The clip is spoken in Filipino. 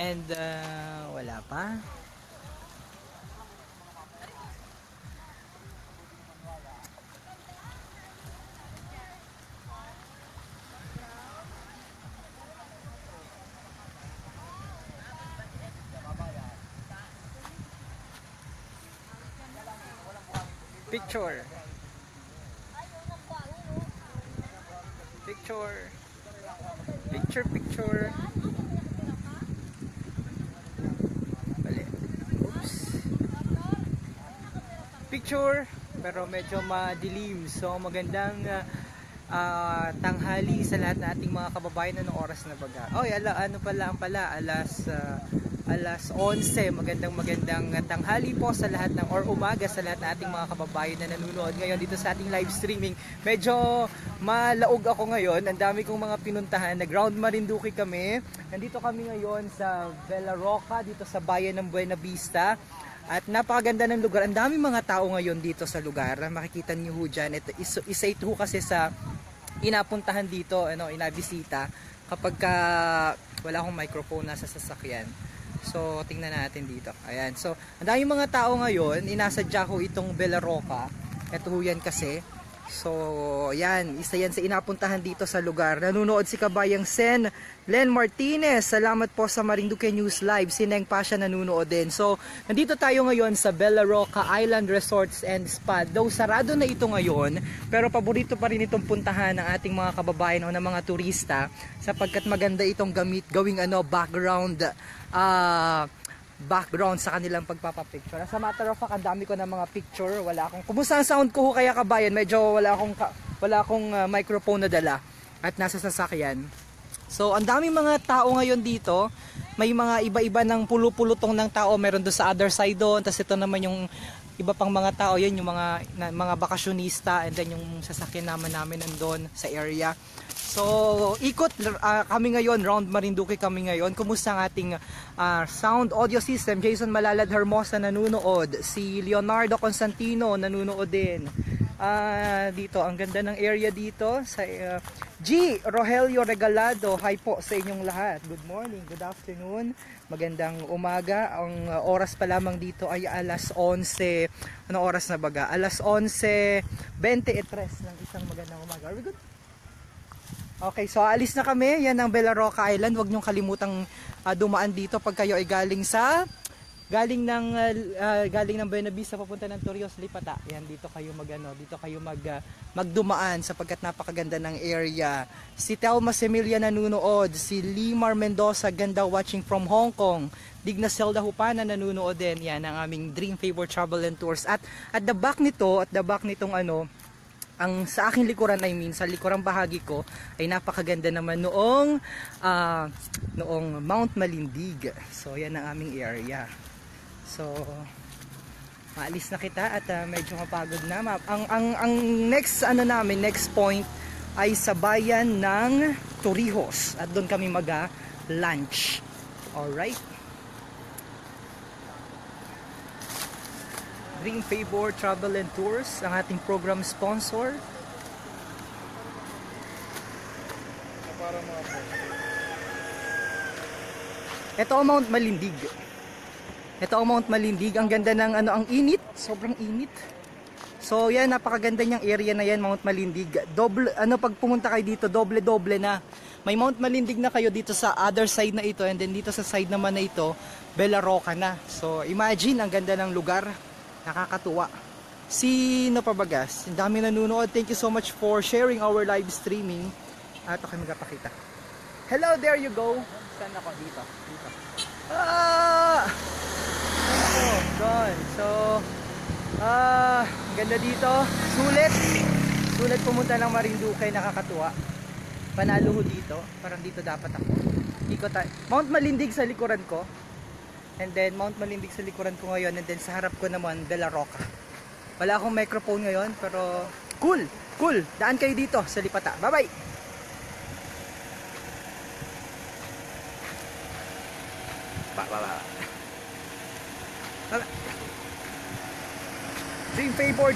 And wala pa. Picture. Picture. Picture. Bali. Oops. Picture. Pero medyo madilim. So magandang tanghali sa lahat ng ating mga kababayan. Anong oras na baga? Oh, ano pala alas 11. Magandang tanghali po sa lahat ng or umaga sa lahat ng ating mga kababayan na nanonood ngayon dito sa ating live streaming. Medyo malaog ako ngayon. Ang dami kong mga pinuntahan. Nag-Round Marinduque kami. Nandito kami ngayon sa Bella Roca dito sa bayan ng Buena Vista. At napakaganda ng lugar. Ang dami mga tao ngayon dito sa lugar. Makikita niyo ho dyan. Ito, isa ito kasi sa inapuntahan dito, inabisita kapag wala akong microphone nasa sasakyan. So, tingnan natin dito. Ayan. So, ang daming mga tao ngayon. Inasadya ko itong Bella Roca. Ito ho yan kasi. So, yan. Isa yan sa inapuntahan dito sa lugar. Nanunood si Kabayang Sen Len Martinez. Salamat po sa Marinduque News Live. Si Neng Pasha nanunood din. So, nandito tayo ngayon sa Bella Roca Island Resorts and Spa. Though sarado na ito ngayon, pero paborito pa rin itong puntahan ng ating mga kababayan o ng mga turista sapagkat maganda itong gawing background sa kanilang pagpapapicture. As a matter of fact, ang dami ko ng mga picture. Wala akong, kumusta ang sound ko kaya kabayan? Medyo wala akong microphone na dala at nasa sasakyan. So, ang daming mga tao ngayon dito. May mga iba-iba ng pulutong ng tao. Meron doon sa other side doon. Tapos ito naman yung iba pang mga tao. Yan yung mga bakasyonista. And then yung sasakyan namin nandun sa area. So, ikot kami ngayon, Round Marinduque kami ngayon. Kumusta ang ating sound audio system? Jason Malalad Hermosa nanunood. Si Leonardo Constantino nanunood din. Dito, ang ganda ng area dito. Sa G. Rogelio Regalado, hi po sa inyong lahat. Good morning, good afternoon. Magandang umaga. Ang oras pa lamang dito ay alas 11. Anong oras na baga? Alas 11:23 ng isang magandang umaga. Are we good? Okay, so alis na kami. Yan ang Bella Roca Island. Huwag niyong kalimutang dumaan dito pag kayo ay galing ng Buena Vista papunta ng Torrijos, Lipata. Yan, dito kayo magdumaan sapagkat napakaganda ng area. Si Telma Semilia nanunood, si Limar Mendoza ganda watching from Hong Kong. Digna Zelda Hupana nanunood din. Yan ang aming Dream Favor Travel and Tours. At the back nitong ang sa aking likuran, sa likurang bahagi ko ay napakaganda naman noong Mount Malindig. So yan ang aming area. So maalis na kita at medyo mapagod na. Ang next next point ay sa bayan ng Torrijos at doon kami lunch. Alright. Dream Favor Travel and Tours, ang ating program sponsor. Ito ang Mount Malindig. Ang ganda ng ang init, sobrang init. So yan, napakaganda niyang area na yan, Mount Malindig. Pag pumunta kayo dito, doble na. May Mount Malindig na kayo dito sa other side na ito, and then dito sa side naman na ito, Bella Roca na. So imagine, ang ganda ng lugar. Nakakatuwa. Sino pa bagas? Ang dami nanonood. Thank you so much for sharing our live streaming. Ito kayo magpapakita. Hello, there you go. Saan ako? Dito. Gone. So, ganda dito. Sulit pumunta ng Marinduque. Nakakatuwa. Panalo ho dito. Parang dito dapat ako. Mount Malindig sa likuran ko. And then Mount Malindig sa likuran ko ngayon, and then sa harap ko naman Bella Roca. Wala akong microphone ngayon, pero cool. Daan kayo dito sa Lipata. Bye-bye. Dream Favor.